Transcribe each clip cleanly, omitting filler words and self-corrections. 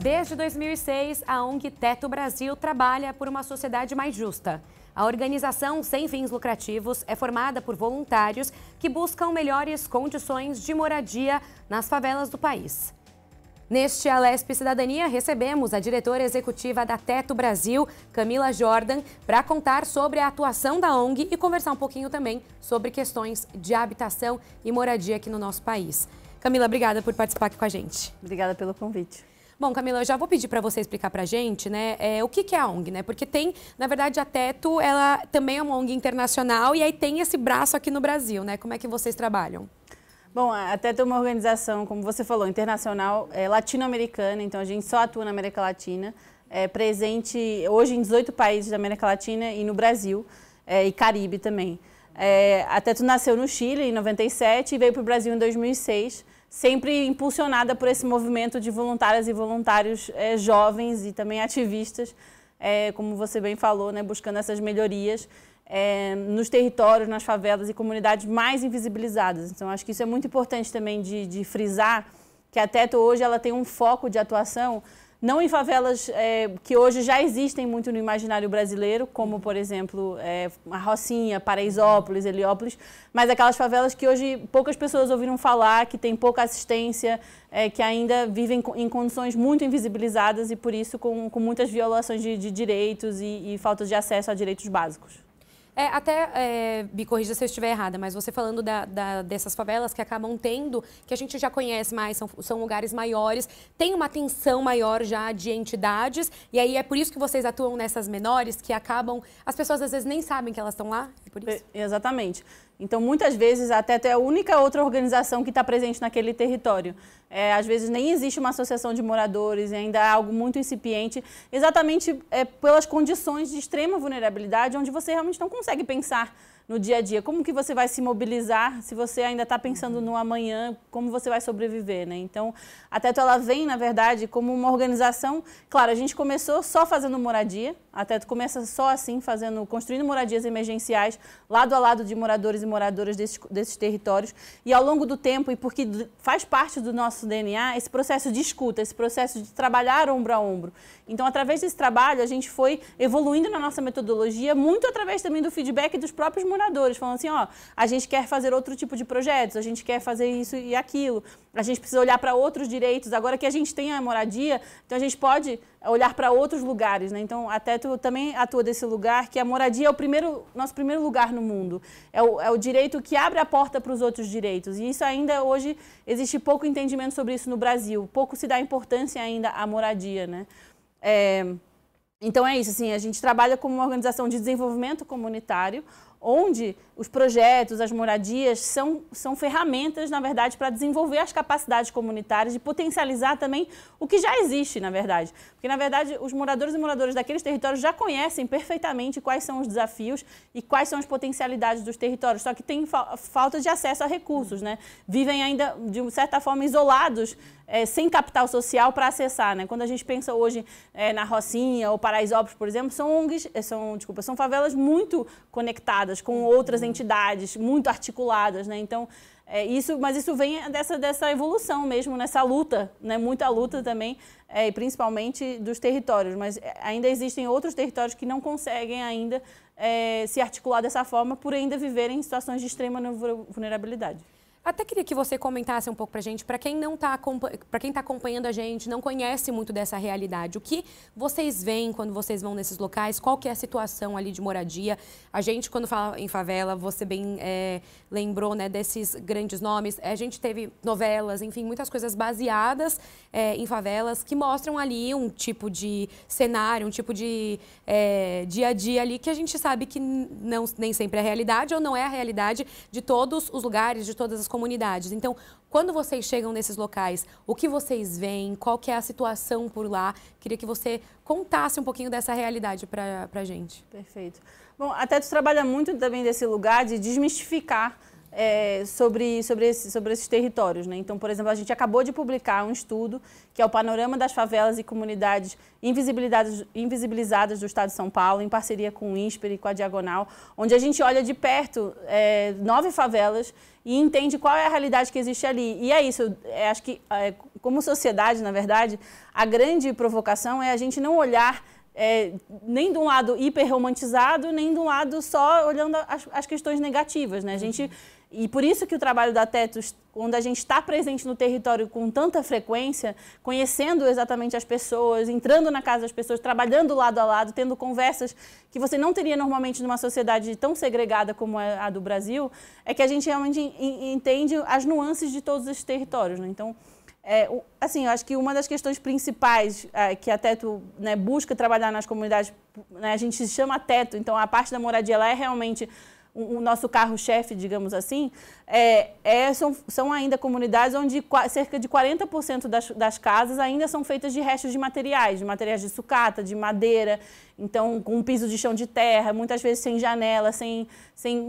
Desde 2006, a ONG Teto Brasil trabalha por uma sociedade mais justa. A organização sem fins lucrativos é formada por voluntários que buscam melhores condições de moradia nas favelas do país. Neste Alesp Cidadania, recebemos a diretora executiva da Teto Brasil, Camila Jordan, para contar sobre a atuação da ONG e conversar um pouquinho também sobre questões de habitação e moradia aqui no nosso país. Camila, obrigada por participar aqui com a gente. Obrigada pelo convite. Bom, Camila, eu já vou pedir para você explicar para a gente, né, o que é a ONG, né? Porque tem, na verdade, a Teto, ela também é uma ONG internacional e aí tem esse braço aqui no Brasil, né? Como é que vocês trabalham? Bom, a Teto é uma organização, como você falou, internacional, latino-americana, então a gente só atua na América Latina, presente hoje em 18 países da América Latina e no Brasil, e Caribe também. A Teto nasceu no Chile em 97 e veio para o Brasil em 2006, sempre impulsionada por esse movimento de voluntárias e voluntários jovens e também ativistas, como você bem falou, né, buscando essas melhorias nos territórios, nas favelas e comunidades mais invisibilizadas. Então, acho que isso é muito importante também de frisar, que a Teto hoje ela tem um foco de atuação não em favelas que hoje já existem muito no imaginário brasileiro, como, por exemplo, a Rocinha, Paraisópolis, Heliópolis, mas aquelas favelas que hoje poucas pessoas ouviram falar, que têm pouca assistência, que ainda vivem em condições muito invisibilizadas e, por isso, com muitas violações de direitos e falta de acesso a direitos básicos. Me corrija se eu estiver errada, mas você falando dessas favelas que acabam tendo, que a gente já conhece mais, são lugares maiores, tem uma atenção maior já de entidades, e aí é por isso que vocês atuam nessas menores, que acabam, as pessoas às vezes nem sabem que elas estão lá, é por isso? Exatamente. Então, muitas vezes, a Teto é a única outra organização que está presente naquele território. Às vezes, nem existe uma associação de moradores, ainda é algo muito incipiente, exatamente pelas condições de extrema vulnerabilidade, onde você realmente não consegue pensar no dia a dia. Como que você vai se mobilizar se você ainda está pensando no amanhã, como você vai sobreviver, né? Então, a Teto, ela vem, na verdade, como uma organização. Claro, a gente começou só fazendo moradia, a Teto começa só assim, construindo moradias emergenciais, lado a lado de moradores e moradoras desses territórios. E ao longo do tempo, e porque faz parte do nosso DNA, esse processo de escuta, esse processo de trabalhar ombro a ombro. Então, através desse trabalho, a gente foi evoluindo na nossa metodologia, muito através também do feedback dos próprios moradores, falando assim, ó, a gente quer fazer outro tipo de projetos, a gente quer fazer isso e aquilo, a gente precisa olhar para outros direitos, agora que a gente tem a moradia, então a gente pode olhar para outros lugares, né? Então, a Teto também atua desse lugar, que a moradia é nosso primeiro lugar no mundo, é o direito que abre a porta para os outros direitos, e isso ainda hoje existe pouco entendimento sobre isso no Brasil, pouco se dá importância ainda à moradia, né? Então é isso, assim, a gente trabalha como uma organização de desenvolvimento comunitário, onde os projetos, as moradias são ferramentas, na verdade, para desenvolver as capacidades comunitárias e potencializar também o que já existe, na verdade. Porque, na verdade, os moradores e moradoras daqueles territórios já conhecem perfeitamente quais são os desafios e quais são as potencialidades dos territórios, só que tem falta de acesso a recursos, né? Vivem ainda, de certa forma, isolados, sem capital social para acessar, né? Quando a gente pensa hoje na Rocinha ou Paraisópolis, por exemplo, são favelas muito conectadas com outras entidades, muito articuladas, né? Então, mas isso vem dessa evolução mesmo, nessa luta, né? Muita luta também, principalmente dos territórios, mas ainda existem outros territórios que não conseguem ainda se articular dessa forma por ainda viverem em situações de extrema vulnerabilidade. Até queria que você comentasse um pouco pra gente, para quem está acompanhando a gente, não conhece muito dessa realidade, o que vocês veem quando vocês vão nesses locais, qual que é a situação ali de moradia? A gente, quando fala em favela, você bem lembrou, né, desses grandes nomes, a gente teve novelas, enfim, muitas coisas baseadas em favelas que mostram ali um tipo de cenário, um tipo de dia a dia ali que a gente sabe que nem sempre é a realidade ou não é a realidade de todos os lugares, de todas as comunidades. Então, quando vocês chegam nesses locais, o que vocês veem, qual que é a situação por lá? Queria que você contasse um pouquinho dessa realidade pra gente. Perfeito. Bom, a Teto trabalha muito também desse lugar de desmistificar sobre esses territórios, né? Então, por exemplo, a gente acabou de publicar um estudo que é o Panorama das Favelas e Comunidades Invisibilizadas do Estado de São Paulo, em parceria com o INSPER e com a Diagonal, onde a gente olha de perto 9 favelas e entende qual é a realidade que existe ali. E é isso, acho que como sociedade, na verdade, a grande provocação é a gente não olhar nem de um lado hiperromantizado, nem de um lado só olhando as questões negativas, né? E por isso que o trabalho da Tetos, quando a gente está presente no território com tanta frequência, conhecendo exatamente as pessoas, entrando na casa das pessoas, trabalhando lado a lado, tendo conversas que você não teria normalmente numa sociedade tão segregada como é a do Brasil, é que a gente realmente entende as nuances de todos esses territórios, né? Então, assim, eu acho que uma das questões principais que a Teto, né, busca trabalhar nas comunidades, né, a gente chama Teto, então a parte da moradia ela é realmente o nosso carro-chefe, digamos assim, são ainda comunidades onde cerca de 40% das casas ainda são feitas de restos de materiais de sucata, de madeira, então com um piso de chão de terra, muitas vezes sem janela, sem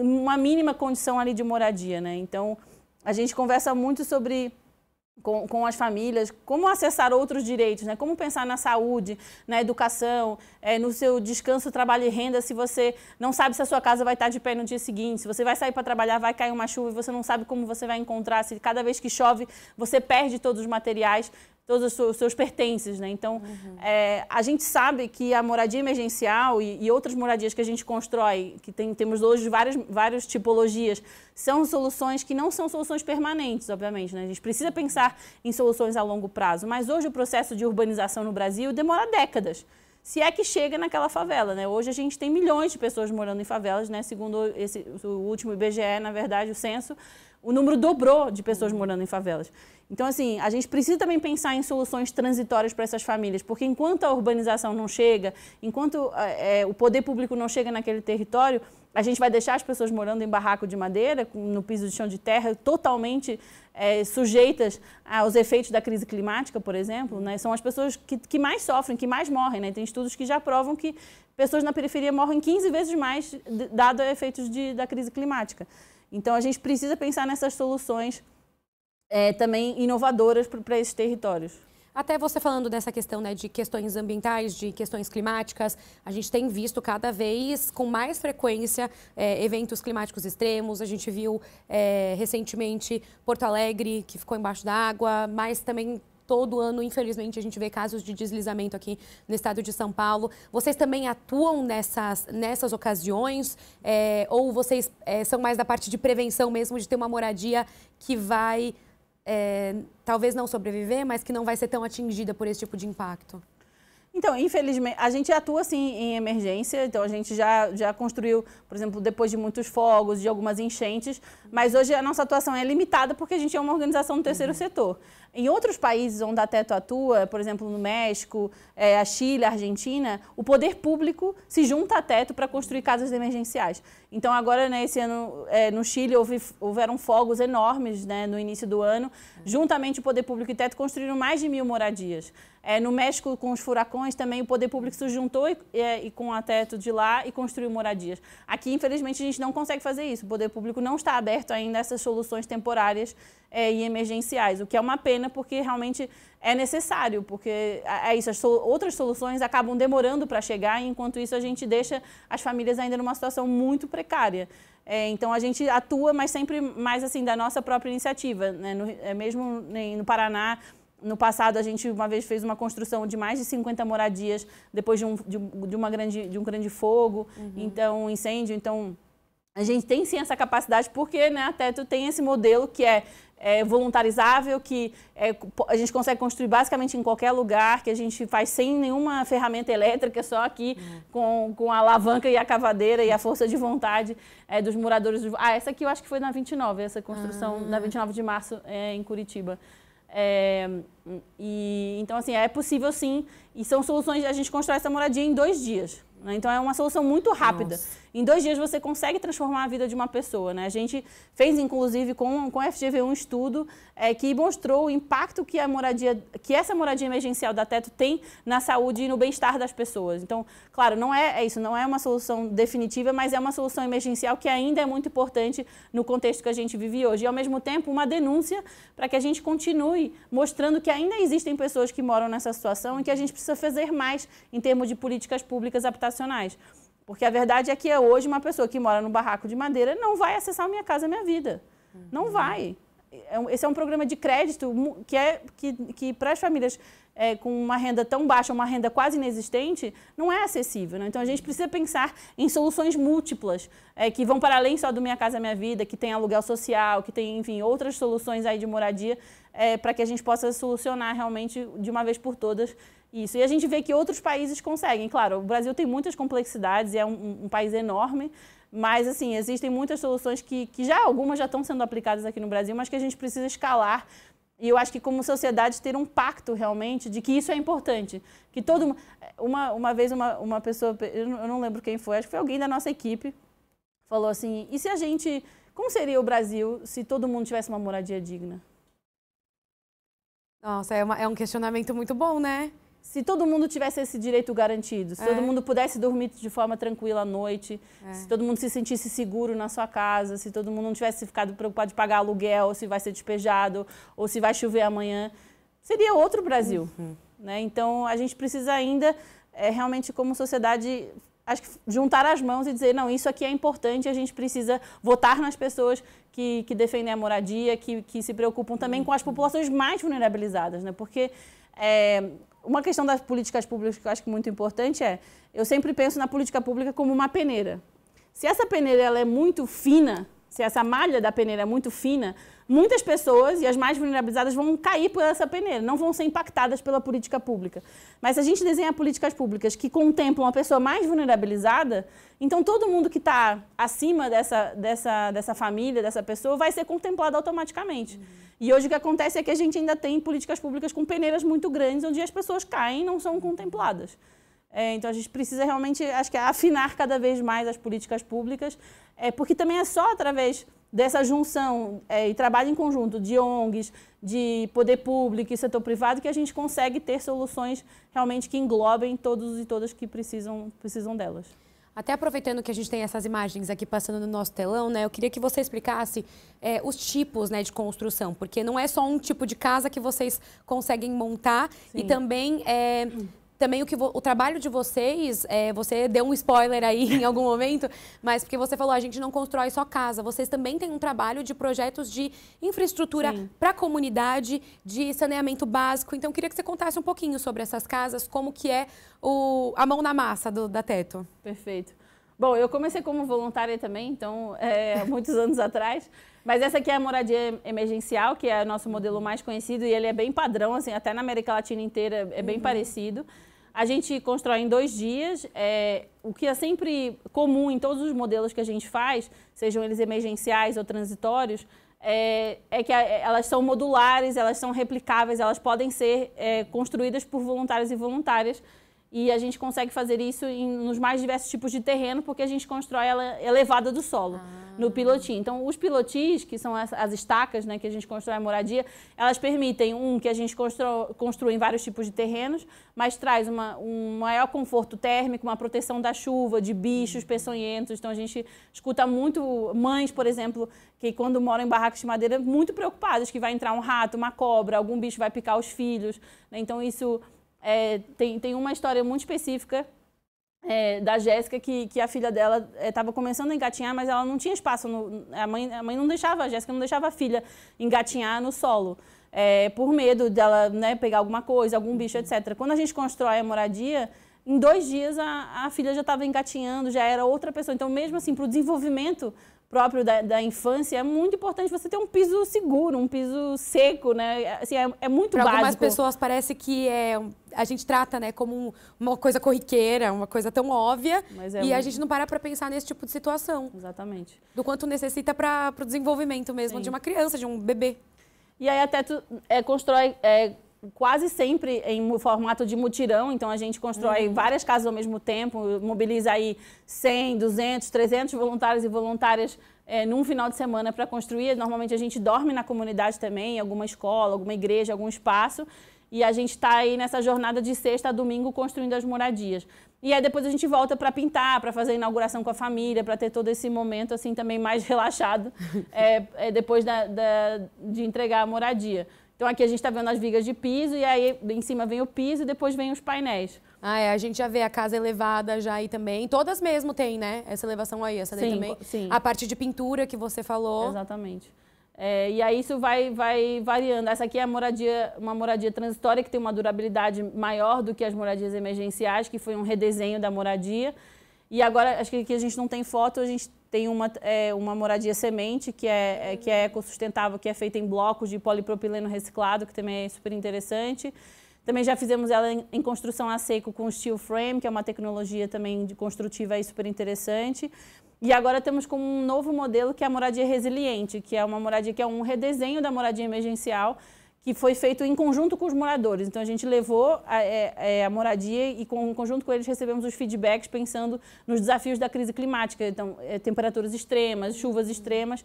uma mínima condição ali de moradia, né? Então, a gente conversa muito sobre com as famílias, como acessar outros direitos, né? Como pensar na saúde, na educação, no seu descanso, trabalho e renda, se você não sabe se a sua casa vai estar de pé no dia seguinte, se você vai sair para trabalhar, vai cair uma chuva e você não sabe como você vai encontrar, se cada vez que chove você perde todos os materiais, todos os seus pertences, né? Então, a gente sabe que a moradia emergencial e outras moradias que a gente constrói, que temos hoje várias tipologias, são soluções que não são soluções permanentes, obviamente, né? A gente precisa pensar em soluções a longo prazo, mas hoje o processo de urbanização no Brasil demora décadas, se é que chega naquela favela, né? Hoje a gente tem milhões de pessoas morando em favelas, né? Segundo o último IBGE, na verdade, o censo, o número dobrou de pessoas morando em favelas. Então, assim, a gente precisa também pensar em soluções transitórias para essas famílias, porque enquanto a urbanização não chega, enquanto o poder público não chega naquele território, a gente vai deixar as pessoas morando em barraco de madeira, no piso de chão de terra, totalmente sujeitas aos efeitos da crise climática, por exemplo, né? São as pessoas que mais sofrem, que mais morrem, né? Tem estudos que já provam que pessoas na periferia morrem 15 vezes mais, dado efeitos da crise climática. Então, a gente precisa pensar nessas soluções também inovadoras para esses territórios. Até você falando dessa questão, né, de questões ambientais, de questões climáticas, a gente tem visto cada vez com mais frequência eventos climáticos extremos. A gente viu recentemente Porto Alegre, que ficou embaixo da água, mas também todo ano, infelizmente, a gente vê casos de deslizamento aqui no estado de São Paulo. Vocês também atuam nessas ocasiões? Ou vocês são mais da parte de prevenção mesmo, de ter uma moradia que vai talvez não sobreviver, mas que não vai ser tão atingida por esse tipo de impacto? Então, infelizmente, a gente atua, sim, em emergência. Então, a gente já construiu, por exemplo, depois de muitos fogos, de algumas enchentes, mas hoje a nossa atuação é limitada porque a gente é uma organização do terceiro setor. Em outros países onde a Teto atua, por exemplo, no México, a Chile, a Argentina, o poder público se junta à Teto para construir casas emergenciais. Então, agora, né, esse ano, no Chile, houveram fogos enormes, né, no início do ano. Juntamente, o poder público e Teto construíram mais de 1000 moradias. No México, com os furacões, também o poder público se juntou e com a Teto de lá e construiu moradias. Aqui, infelizmente, a gente não consegue fazer isso. O poder público não está aberto ainda a essas soluções temporárias e emergenciais, o que é uma pena, porque realmente é necessário, porque outras soluções acabam demorando para chegar, e enquanto isso a gente deixa as famílias ainda numa situação muito precária. Então, a gente atua, mas sempre mais assim da nossa própria iniciativa, né? Mesmo no Paraná, no passado, a gente uma vez fez uma construção de mais de 50 moradias depois de um grande fogo, então incêndio. Então, a gente tem sim essa capacidade, porque, né, a Teto tem esse modelo que é voluntarizável, que a gente consegue construir basicamente em qualquer lugar, que a gente faz sem nenhuma ferramenta elétrica, só aqui com a alavanca e a cavadeira e a força de vontade dos moradores. Essa aqui eu acho que foi na 29, essa construção na 29 de março em Curitiba. Então, assim, é possível sim, e são soluções, a gente constrói essa moradia em 2 dias. Então, é uma solução muito rápida. Nossa. Em 2 dias você consegue transformar a vida de uma pessoa, né? A gente fez, inclusive, com a FGV um estudo que mostrou o impacto que essa moradia emergencial da Teto tem na saúde e no bem-estar das pessoas. Então, claro, não é isso, não é uma solução definitiva, mas é uma solução emergencial que ainda é muito importante no contexto que a gente vive hoje. E, ao mesmo tempo, uma denúncia para que a gente continue mostrando que ainda existem pessoas que moram nessa situação e que a gente precisa fazer mais em termos de políticas públicas habitacionais. Porque a verdade é que hoje uma pessoa que mora num barraco de madeira não vai acessar Minha Casa Minha Vida. Não vai. Esse é um programa de crédito que para as famílias com uma renda tão baixa, uma renda quase inexistente, não é acessível, né? Então a gente precisa pensar em soluções múltiplas, que vão para além só do Minha Casa Minha Vida, que tem aluguel social, que tem, enfim, outras soluções aí de moradia, para que a gente possa solucionar realmente de uma vez por todas isso. E a gente vê que outros países conseguem. Claro, o Brasil tem muitas complexidades, é um país enorme, mas, assim, existem muitas soluções que algumas já estão sendo aplicadas aqui no Brasil, mas que a gente precisa escalar. E eu acho que, como sociedade, ter um pacto, realmente, de que isso é importante. Que todo mundo... Uma vez, uma pessoa, eu não lembro quem foi, acho que foi alguém da nossa equipe, falou assim, e se a gente... Como seria o Brasil se todo mundo tivesse uma moradia digna? Nossa, é um questionamento muito bom, né? Se todo mundo tivesse esse direito garantido, se todo mundo pudesse dormir de forma tranquila à noite, se todo mundo se sentisse seguro na sua casa, se todo mundo não tivesse ficado preocupado de pagar aluguel, se vai ser despejado ou se vai chover amanhã, seria outro Brasil. Né? Então, a gente precisa ainda, realmente, como sociedade, acho que juntar as mãos e dizer, não, isso aqui é importante, a gente precisa votar nas pessoas que defendem a moradia, que se preocupam também com as populações mais vulnerabilizadas, né? Porque uma questão das políticas públicas que eu acho que é muito importante eu sempre penso na política pública como uma peneira. Se essa peneira ela é muito fina, se essa malha da peneira é muito fina, muitas pessoas, e as mais vulnerabilizadas, vão cair por essa peneira, não vão ser impactadas pela política pública. Mas se a gente desenha políticas públicas que contemplam a pessoa mais vulnerabilizada, então todo mundo que está acima dessa família, dessa pessoa, vai ser contemplado automaticamente. E hoje o que acontece é que a gente ainda tem políticas públicas com peneiras muito grandes, onde as pessoas caem e não são contempladas. Então a gente precisa realmente, acho que afinar cada vez mais as políticas públicas, porque também é só através dessa junção e trabalho em conjunto de ONGs, de poder público e setor privado que a gente consegue ter soluções realmente que englobem todos e todas que precisam delas. Até aproveitando que a gente tem essas imagens aqui passando no nosso telão, né? Eu queria que você explicasse os tipos, né, de construção, porque não é só um tipo de casa que vocês conseguem montar. Sim. E também o trabalho de vocês, você deu um spoiler aí em algum momento, mas porque você falou, a gente não constrói só casa, vocês também têm um trabalho de projetos de infraestrutura para a comunidade, de saneamento básico. Então, eu queria que você contasse um pouquinho sobre essas casas, como que é a mão na massa da Teto. Perfeito. Bom, eu comecei como voluntária também, então, há muitos anos atrás. Mas essa aqui é a moradia emergencial, que é o nosso modelo mais conhecido, e ele é bem padrão, assim, até na América Latina inteira é bem parecido. A gente constrói em 2 dias, o que é sempre comum em todos os modelos que a gente faz, sejam eles emergenciais ou transitórios, é que elas são modulares, elas são replicáveis, elas podem ser construídas por voluntários e voluntárias. E a gente consegue fazer isso nos mais diversos tipos de terreno, porque a gente constrói ela elevada do solo, no pilotis. Então, os pilotis, que são as estacas, né, que a gente constrói a moradia, elas permitem, que a gente construa em vários tipos de terrenos, mas traz um maior conforto térmico, uma proteção da chuva, de bichos peçonhentos. Então, a gente escuta muito mães, por exemplo, que quando moram em barracos de madeira, muito preocupadas que vai entrar um rato, uma cobra, algum bicho vai picar os filhos, né? Então, isso... tem uma história muito específica da Jéssica, que a filha dela estava começando a engatinhar, mas ela não tinha espaço. A mãe não deixava, a Jéssica não deixava a filha engatinhar no solo, por medo dela, né, pegar alguma coisa, algum bicho, etc. Quando a gente constrói a moradia, em 2 dias a filha já estava engatinhando, já era outra pessoa. Então, mesmo assim, para o desenvolvimento próprio da infância, é muito importante você ter um piso seguro, um piso seco, né? Assim, é muito básico. Para algumas pessoas parece que a gente trata, né, como uma coisa corriqueira, uma coisa tão óbvia, e a gente não para pensar nesse tipo de situação. Exatamente. Do quanto necessita para o desenvolvimento mesmo de uma criança, de um bebê. E aí a Teto constrói quase sempre em formato de mutirão, então a gente constrói várias casas ao mesmo tempo, mobiliza aí 100, 200, 300 voluntários e voluntárias num final de semana para construir. Normalmente a gente dorme na comunidade também, em alguma escola, alguma igreja, algum espaço, e a gente está aí nessa jornada de sexta a domingo construindo as moradias. E aí depois a gente volta para pintar, para fazer a inauguração com a família, para ter todo esse momento assim também mais relaxado depois de entregar a moradia. Então aqui a gente está vendo as vigas de piso e aí em cima vem o piso e depois vem os painéis. A gente já vê a casa elevada já aí também. Todas mesmo tem, né? Essa elevação aí, essa daí também. Sim. A parte de pintura que você falou. Exatamente. E aí isso vai variando. Essa aqui é uma moradia transitória que tem uma durabilidade maior do que as moradias emergenciais, que foi um redesenho da moradia. E agora, acho que aqui a gente não tem foto, a gente tem uma moradia semente, que é ecossustentável, que é feita em blocos de polipropileno reciclado, que também é super interessante. Também já fizemos ela em construção a seco com steel frame, que é uma tecnologia também construtiva aí super interessante. E agora temos como um novo modelo, que é a moradia resiliente, que é uma moradia que é um redesenho da moradia emergencial, que foi feito em conjunto com os moradores. Então, a gente levou a moradia e, em conjunto com eles, recebemos os feedbacks pensando nos desafios da crise climática. Então, temperaturas extremas, chuvas extremas.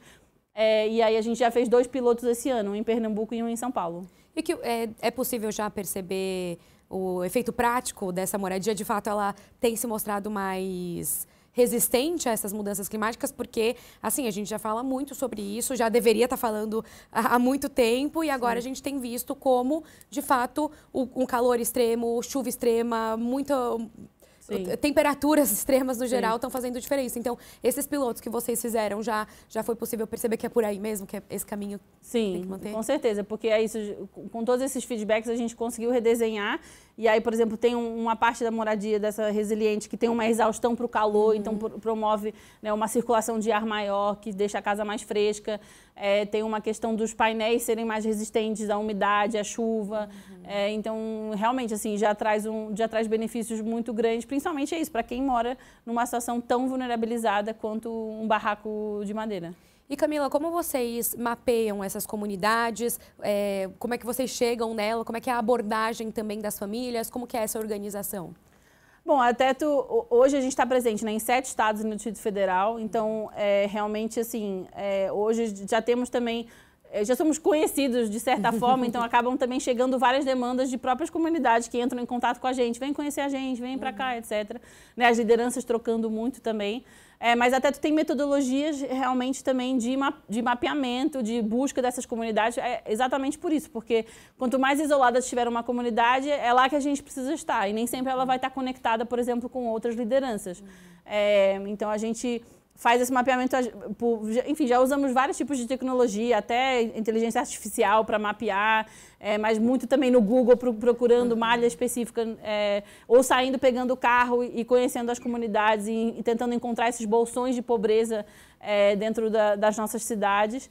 E aí, a gente já fez 2 pilotos esse ano, um em Pernambuco e um em São Paulo. E que é possível já perceber o efeito prático dessa moradia? De fato, ela tem se mostrado mais resistente a essas mudanças climáticas, porque, assim, a gente já fala muito sobre isso, já deveria estar falando há muito tempo, e agora a gente tem visto como, de fato, um calor extremo, chuva extrema, temperaturas extremas no geral estão fazendo diferença. Então, esses pilotos que vocês fizeram, já foi possível perceber que é por aí mesmo, que é esse caminho que tem que manter? Sim, com certeza, porque é isso, com todos esses feedbacks a gente conseguiu redesenhar. E aí, por exemplo, tem uma parte da moradia dessa resiliente que tem uma exaustão para o calor, então promove, né, uma circulação de ar maior, que deixa a casa mais fresca. Tem uma questão dos painéis serem mais resistentes à umidade, à chuva. Então, realmente, assim, já traz benefícios muito grandes, principalmente é isso, para quem mora numa situação tão vulnerabilizada quanto um barraco de madeira. E Camila, como vocês mapeiam essas comunidades? Como é que vocês chegam nela? Como é que é a abordagem também das famílias? Como que é essa organização? Bom, a Teto, hoje a gente está presente, né, em 7 estados no Distrito Federal, então realmente assim, hoje já temos também, já somos conhecidos de certa forma, então acabam também chegando várias demandas de próprias comunidades que entram em contato com a gente, vem conhecer a gente, vem para cá, etc. Né, as lideranças trocando muito também. Mas a Teto tem metodologias realmente também de mapeamento, de busca dessas comunidades, exatamente por isso, porque quanto mais isolada estiver uma comunidade, é lá que a gente precisa estar, e nem sempre ela vai estar conectada, por exemplo, com outras lideranças. Então a gente faz esse mapeamento, enfim, já usamos vários tipos de tecnologia, até inteligência artificial para mapear, mas muito também no Google procurando malha específica, ou saindo, pegando o carro e conhecendo as comunidades e tentando encontrar esses bolsões de pobreza dentro das nossas cidades.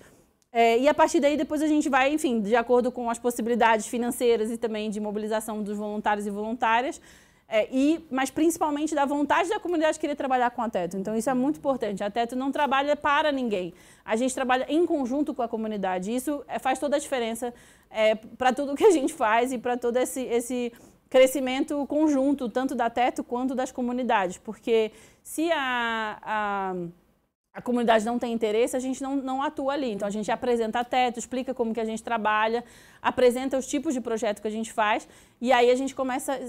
E a partir daí, depois a gente vai, enfim, de acordo com as possibilidades financeiras e também de mobilização dos voluntários e voluntárias, mas principalmente da vontade da comunidade querer trabalhar com a Teto. Então, isso é muito importante. A Teto não trabalha para ninguém. A gente trabalha em conjunto com a comunidade. Isso faz toda a diferença para tudo que a gente faz e para todo esse crescimento conjunto, tanto da Teto quanto das comunidades. Porque se a comunidade não tem interesse, a gente não atua ali. Então, a gente apresenta a Teto, explica como que a gente trabalha, apresenta os tipos de projeto que a gente faz, e aí a gente começa,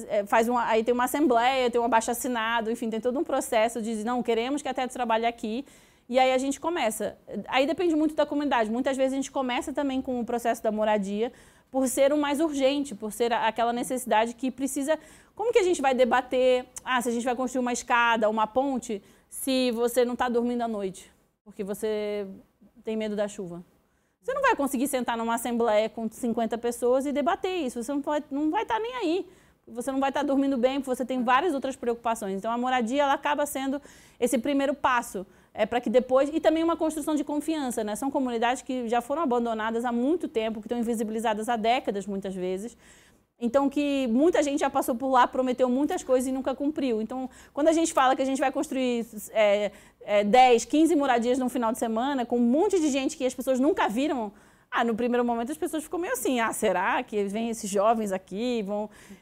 aí tem uma assembleia, tem um abaixo-assinado, enfim, tem todo um processo de, não, queremos que a Teto trabalhe aqui, e aí a gente começa. Aí depende muito da comunidade. Muitas vezes a gente começa também com o processo da moradia, por ser o mais urgente, por ser aquela necessidade que precisa... Como que a gente vai debater, se a gente vai construir uma escada, uma ponte, se você não está dormindo à noite, porque você tem medo da chuva? Você não vai conseguir sentar numa assembleia com 50 pessoas e debater isso, você não vai estar nem aí. Você não vai estar dormindo bem, porque você tem várias outras preocupações. Então, a moradia ela acaba sendo esse primeiro passo, para que depois... E também uma construção de confiança, né? São comunidades que já foram abandonadas há muito tempo, que estão invisibilizadas há décadas, muitas vezes. Então, que muita gente já passou por lá, prometeu muitas coisas e nunca cumpriu. Então, quando a gente fala que a gente vai construir 10, 15 moradias num final de semana, com um monte de gente que as pessoas nunca viram, No primeiro momento as pessoas ficam meio assim, será que vem esses jovens aqui,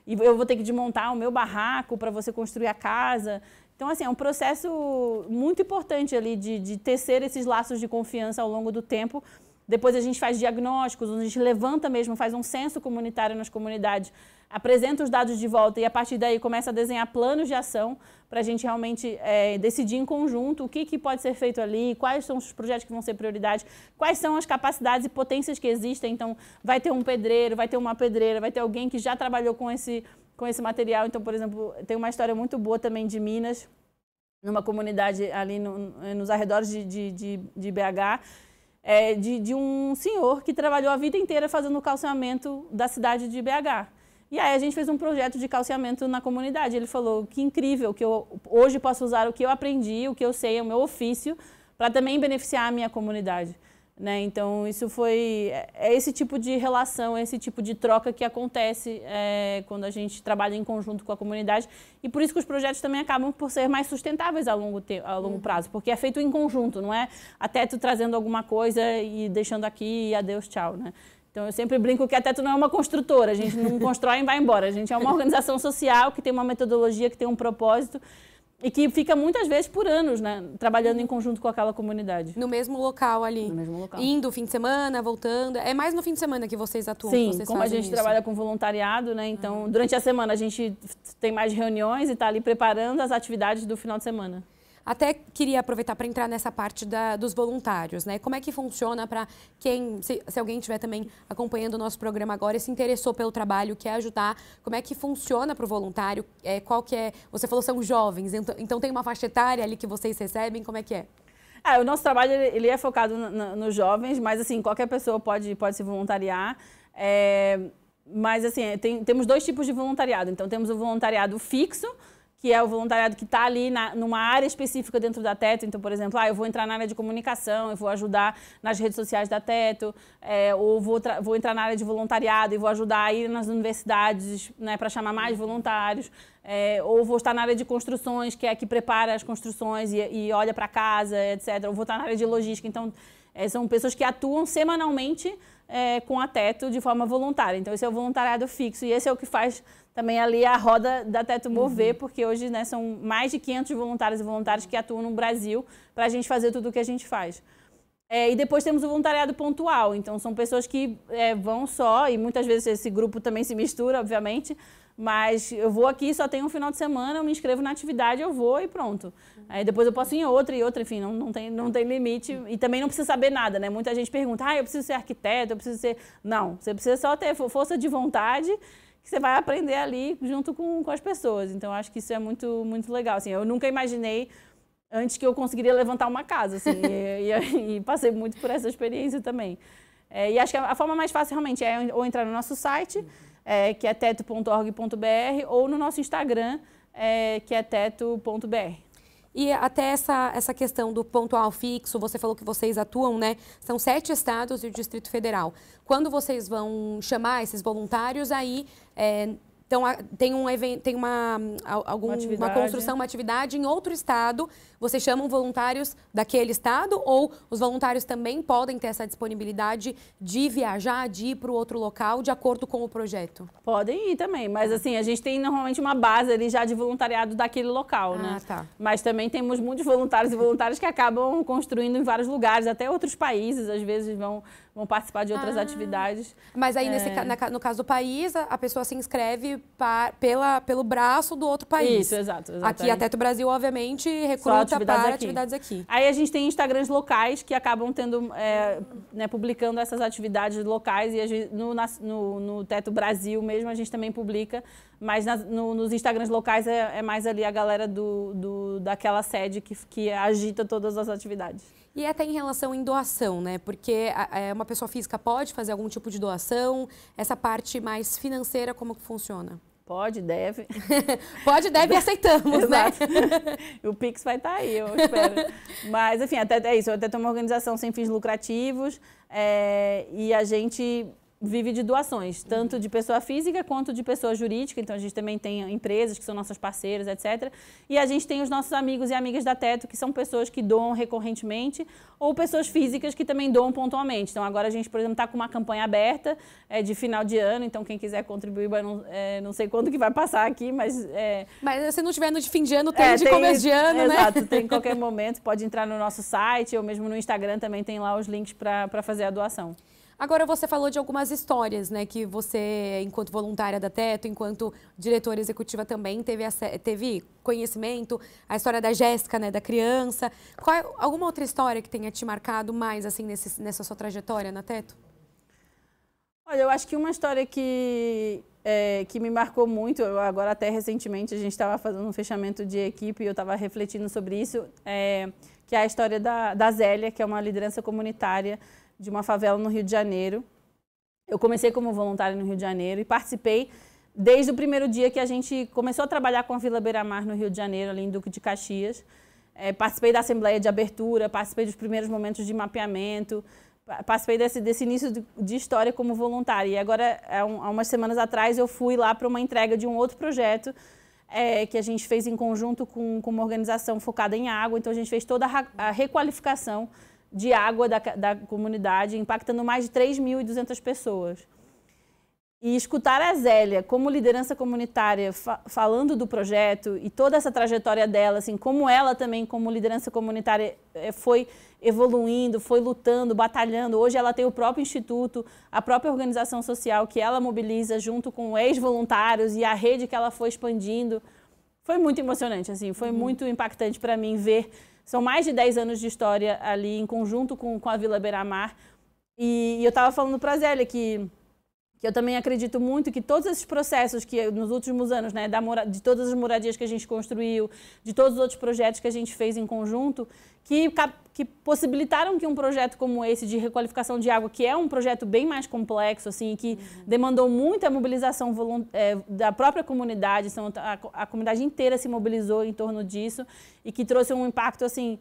e eu vou ter que desmontar o meu barraco para você construir a casa? Então, assim, é um processo muito importante ali de tecer esses laços de confiança ao longo do tempo. Depois a gente faz diagnósticos, a gente levanta mesmo, faz um censo comunitário nas comunidades, apresenta os dados de volta e a partir daí começa a desenhar planos de ação para a gente realmente decidir em conjunto o que pode ser feito ali, quais são os projetos que vão ser prioridade, quais são as capacidades e potências que existem. Então, vai ter um pedreiro, vai ter uma pedreira, vai ter alguém que já trabalhou com esse material. Então, por exemplo, tem uma história muito boa também de Minas, numa comunidade ali nos arredores de BH, de um senhor que trabalhou a vida inteira fazendo o calçamento da cidade de BH. E aí a gente fez um projeto de calçamento na comunidade. Ele falou, que incrível, que eu hoje posso usar o que eu aprendi, o que eu sei, o meu ofício, para também beneficiar a minha comunidade. Né? Então, isso é esse tipo de relação, esse tipo de troca que acontece quando a gente trabalha em conjunto com a comunidade. E por isso que os projetos também acabam por ser mais sustentáveis a longo prazo, porque é feito em conjunto, não é a Teto trazendo alguma coisa e deixando aqui e adeus, tchau. Né? Então, eu sempre brinco que a Teto não é uma construtora, a gente não constrói e vai embora. A gente é uma organização social que tem uma metodologia, que tem um propósito e que fica muitas vezes por anos, né, trabalhando em conjunto com aquela comunidade. No mesmo local ali? No mesmo local. Indo fim de semana, voltando. É mais no fim de semana que vocês atuam? Sim, vocês como a gente trabalha com voluntariado, né, então durante a semana a gente tem mais reuniões e está ali preparando as atividades do final de semana. Até queria aproveitar para entrar nessa parte dos voluntários, né? Como é que funciona para quem, se alguém estiver também acompanhando o nosso programa agora e se interessou pelo trabalho, quer ajudar, como é que funciona para o voluntário? Qual que é? Você falou são jovens, então tem uma faixa etária ali que vocês recebem, como é que é? O nosso trabalho ele é focado nos jovens, mas assim, qualquer pessoa pode se voluntariar. Mas assim, temos dois tipos de voluntariado. Então temos o voluntariado fixo, que é o voluntariado que está ali numa área específica dentro da Teto. Então, por exemplo, eu vou entrar na área de comunicação, eu vou ajudar nas redes sociais da Teto, ou vou entrar na área de voluntariado e vou ajudar a ir nas universidades, né, para chamar mais voluntários, ou vou estar na área de construções, que é a que prepara as construções e olha para casa, etc. Ou vou estar na área de logística. Então, são pessoas que atuam semanalmente com a Teto de forma voluntária. Então, esse é o voluntariado fixo e esse é o que faz também ali a roda da Teto mover, porque hoje, né, são mais de 500 voluntários e voluntários que atuam no Brasil para a gente fazer tudo o que a gente faz. E depois temos o voluntariado pontual, então são pessoas que vão só, e muitas vezes esse grupo também se mistura, obviamente, mas eu vou aqui, só tem um final de semana, eu me inscrevo na atividade, eu vou e pronto. Aí depois eu posso ir em outra, enfim, não tem limite. E também não precisa saber nada, né? Muita gente pergunta, eu preciso ser arquiteto, eu preciso ser... Não, você precisa só ter força de vontade, que você vai aprender ali junto com as pessoas. Então, acho que isso é muito, muito legal. Assim, eu nunca imaginei antes que eu conseguiria levantar uma casa, assim, e passei muito por essa experiência também. E acho que a forma mais fácil realmente é ou entrar no nosso site, que é teto.org.br, ou no nosso Instagram, que é teto.br. E até essa questão do pontual fixo, você falou que vocês atuam, né? São 7 estados e o Distrito Federal. Quando vocês vão chamar esses voluntários, aí tem um evento, tem uma construção, uma atividade em outro estado, vocês chamam voluntários daquele estado ou os voluntários também podem ter essa disponibilidade de viajar, de ir para o outro local, de acordo com o projeto? Podem ir também, mas assim, a gente tem normalmente uma base ali já de voluntariado daquele local, né? Tá. Mas também temos muitos voluntários e voluntárias que acabam construindo em vários lugares, até outros países, às vezes vão participar de outras atividades. Mas aí, no caso do país, a pessoa se inscreve pelo braço do outro país. Isso, exato. Aqui a Teto Brasil, obviamente, recruta para atividades aqui. Aí a gente tem Instagrams locais que acabam tendo, publicando essas atividades locais e no Teto Brasil mesmo a gente também publica, mas nos Instagrams locais é mais ali a galera daquela sede que agita todas as atividades. E até em relação em doação, né? Porque uma pessoa física pode fazer algum tipo de doação, essa parte mais financeira, como que funciona? Pode, deve. Pode, deve e aceitamos, né? O Pix vai estar aí, eu espero. Mas, enfim, é isso. Eu até tenho uma organização sem fins lucrativos e a gente vive de doações, tanto de pessoa física quanto de pessoa jurídica. Então, a gente também tem empresas que são nossas parceiras, etc. E a gente tem os nossos amigos e amigas da Teto, que são pessoas que doam recorrentemente, ou pessoas físicas que também doam pontualmente. Então, agora a gente, por exemplo, está com uma campanha aberta de final de ano. Então, quem quiser contribuir, não sei quando que vai passar aqui, mas... Mas se não tiver no de fim de ano, tem de começo de ano, né? Exato, tem em qualquer momento. Pode entrar no nosso site, ou mesmo no Instagram também tem lá os links para fazer a doação. Agora, você falou de algumas histórias, né, que você, enquanto voluntária da Teto, enquanto diretora executiva também, teve conhecimento, a história da Jéssica, né, da criança. Alguma outra história que tenha te marcado mais, assim, nessa sua trajetória na Teto? Olha, eu acho que uma história que me marcou muito, agora até recentemente a gente estava fazendo um fechamento de equipe e eu estava refletindo sobre isso, que é a história da Zélia, que é uma liderança comunitária de uma favela no Rio de Janeiro. Eu comecei como voluntária no Rio de Janeiro e participei desde o primeiro dia que a gente começou a trabalhar com a Vila Beira-Mar no Rio de Janeiro, ali em Duque de Caxias. Participei da assembleia de abertura, participei dos primeiros momentos de mapeamento, participei desse início de história como voluntária. E agora, há umas semanas atrás, eu fui lá para uma entrega de um outro projeto que a gente fez em conjunto com uma organização focada em água. Então, a gente fez toda a requalificação de água da comunidade, impactando mais de 3.200 pessoas. E escutar a Zélia como liderança comunitária falando do projeto e toda essa trajetória dela, assim, como ela também como liderança comunitária foi evoluindo, foi lutando, batalhando. Hoje ela tem o próprio instituto, a própria organização social que ela mobiliza junto com ex-voluntários e a rede que ela foi expandindo. Foi muito emocionante, assim, foi muito impactante para mim ver. São mais de 10 anos de história ali em conjunto com a Vila Beira-Mar. E eu estava falando para a Zélia que eu também acredito muito que todos esses processos que nos últimos anos, né, de todas as moradias que a gente construiu, de todos os outros projetos que a gente fez em conjunto, que possibilitaram que um projeto como esse de requalificação de água, que é um projeto bem mais complexo, assim, que demandou muita mobilização da própria comunidade, então a comunidade inteira se mobilizou em torno disso e que trouxe um impacto assim,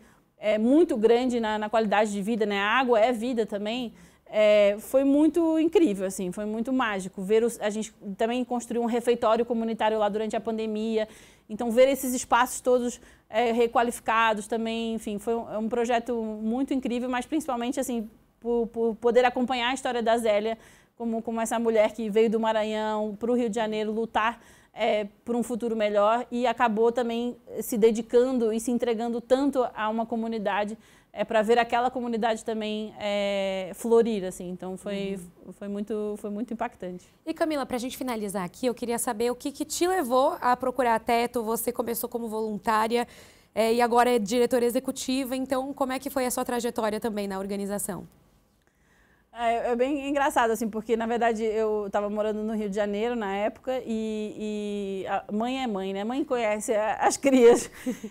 muito grande na qualidade de vida, né? A água é vida também. Foi muito incrível, assim, foi muito mágico. A gente também construiu um refeitório comunitário lá durante a pandemia, então ver esses espaços todos requalificados também, enfim, foi um projeto muito incrível, mas principalmente assim, por poder acompanhar a história da Zélia, como essa mulher que veio do Maranhão para o Rio de Janeiro lutar por um futuro melhor e acabou também se dedicando e se entregando tanto a uma comunidade para ver aquela comunidade também florir, assim. Então, foi muito impactante. E, Camila, para a gente finalizar aqui, eu queria saber o que te levou a procurar a Teto. Você começou como voluntária e agora é diretora executiva. Então, como é que foi a sua trajetória também na organização? É bem engraçado, assim, porque, na verdade, eu estava morando no Rio de Janeiro na época e a mãe é mãe, né? Mãe conhece as crias.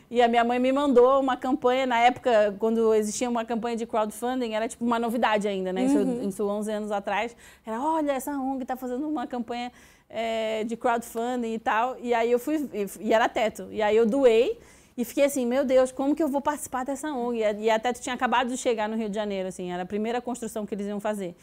E a minha mãe me mandou uma campanha, na época, quando existia uma campanha de crowdfunding, era tipo uma novidade ainda, né? Isso 11 anos atrás. Era, olha, essa ONG está fazendo uma campanha de crowdfunding e tal. E aí eu fui, e era Teto. E aí eu doei. E fiquei assim, meu Deus, como que eu vou participar dessa ONG? E a Teto tinha acabado de chegar no Rio de Janeiro, assim, era a primeira construção que eles iam fazer.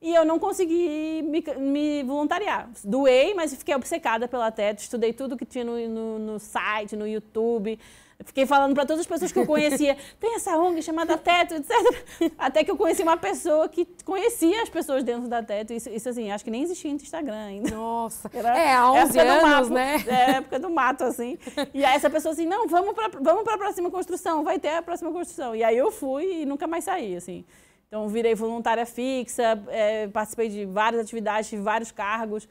E eu não consegui me voluntariar. Doei, mas fiquei obcecada pela Teto, estudei tudo que tinha no site, no YouTube. Fiquei falando para todas as pessoas que eu conhecia, tem essa ONG chamada Teto, etc. Até que eu conheci uma pessoa que conhecia as pessoas dentro da Teto. Isso assim, acho que nem existia no Instagram ainda. Nossa, há 11 anos, né? Época do mato, assim. E aí essa pessoa assim, não, vamos para a próxima construção, vai ter a próxima construção. E aí eu fui e nunca mais saí, assim. Então, virei voluntária fixa, participei de várias atividades, tive vários cargos.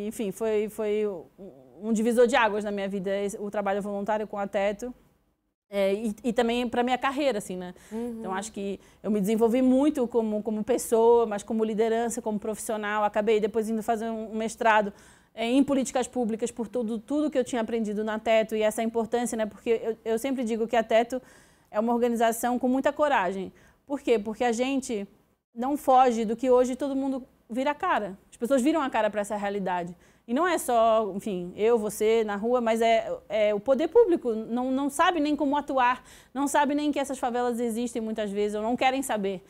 Enfim, foi um divisor de águas na minha vida, o trabalho voluntário com a Teto. E também para a minha carreira, assim, né? Então, acho que eu me desenvolvi muito como pessoa, mas como liderança, como profissional. Acabei depois indo fazer um mestrado em políticas públicas por tudo que eu tinha aprendido na Teto e essa importância, né? Porque eu sempre digo que a Teto é uma organização com muita coragem. Por quê? Porque a gente não foge do que hoje todo mundo vira a cara. As pessoas viram a cara para essa realidade. E não é só, enfim, eu, você, na rua, mas o poder público não sabe nem como atuar, não sabe nem que essas favelas existem muitas vezes, ou não querem saber.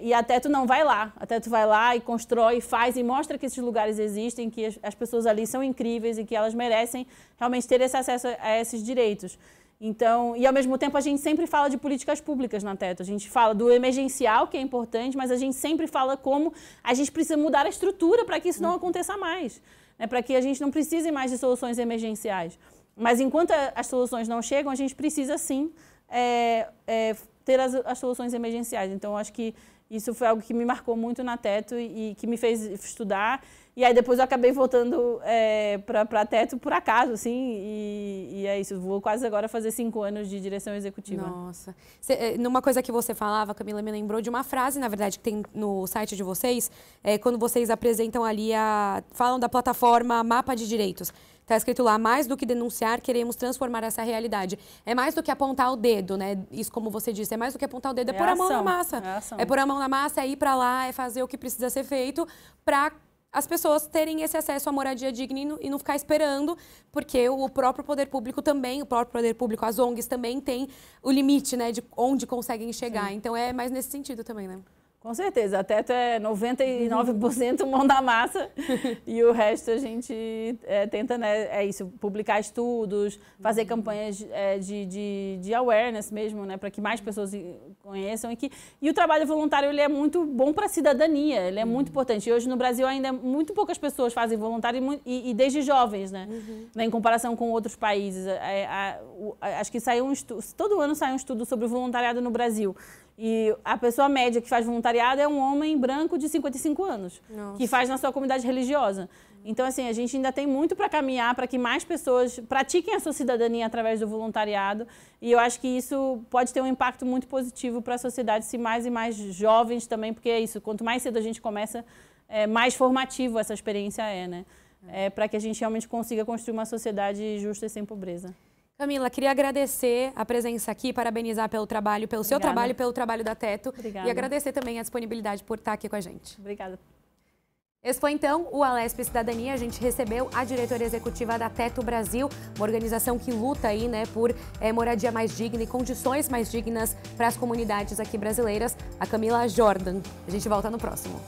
E a Teto não vai lá. A Teto vai lá e constrói, faz e mostra que esses lugares existem, que as pessoas ali são incríveis e que elas merecem realmente ter esse acesso a esses direitos. Então, e ao mesmo tempo a gente sempre fala de políticas públicas na Teto. A gente fala do emergencial, que é importante, mas a gente sempre fala como a gente precisa mudar a estrutura para que isso não aconteça mais, né? Para que a gente não precise mais de soluções emergenciais. Mas enquanto as soluções não chegam, a gente precisa sim ter as soluções emergenciais. Então, acho que isso foi algo que me marcou muito na Teto e que me fez estudar. E aí depois eu acabei voltando para a Teto por acaso, assim, e é isso. Vou quase agora fazer 5 anos de direção executiva. Nossa. Numa coisa que você falava, Camila, me lembrou de uma frase, na verdade, que tem no site de vocês, quando vocês apresentam ali, falam da plataforma Mapa de Direitos. Está escrito lá, mais do que denunciar, queremos transformar essa realidade. É mais do que apontar o dedo, né? Isso, como você disse, é mais do que apontar o dedo, é pôr a mão na massa. É pôr a mão na massa, é ir para lá, é fazer o que precisa ser feito para as pessoas terem esse acesso à moradia digna e não ficar esperando, porque o próprio poder público também, as ONGs também têm o limite, né, de onde conseguem chegar. Sim. Então é mais nesse sentido também, né? Com certeza, a Teto é 99% mão da massa e o resto a gente tenta, né, publicar estudos, fazer campanhas de awareness mesmo, né, para que mais pessoas conheçam e o trabalho voluntário ele é muito bom para a cidadania, ele é muito importante. E hoje no Brasil ainda muito poucas pessoas fazem voluntário e desde jovens, né, em comparação com outros países. Acho que saiu um estudo, todo ano sai um estudo sobre o voluntariado no Brasil. E a pessoa média que faz voluntariado é um homem branco de 55 anos, Nossa. Que faz na sua comunidade religiosa. Então, assim, a gente ainda tem muito para caminhar para que mais pessoas pratiquem a sua cidadania através do voluntariado. E eu acho que isso pode ter um impacto muito positivo para a sociedade, se mais e mais jovens também, porque é isso, quanto mais cedo a gente começa, mais formativo essa experiência né? Para que a gente realmente consiga construir uma sociedade justa e sem pobreza. Camila, queria agradecer a presença aqui, parabenizar pelo trabalho, pelo seu trabalho, pelo trabalho da Teto. Obrigada. E agradecer também a disponibilidade por estar aqui com a gente. Obrigada. Esse foi, então, o Alesp Cidadania. A gente recebeu a diretora executiva da Teto Brasil, uma organização que luta aí, né, por moradia mais digna e condições mais dignas para as comunidades aqui brasileiras, a Camila Jordan. A gente volta no próximo.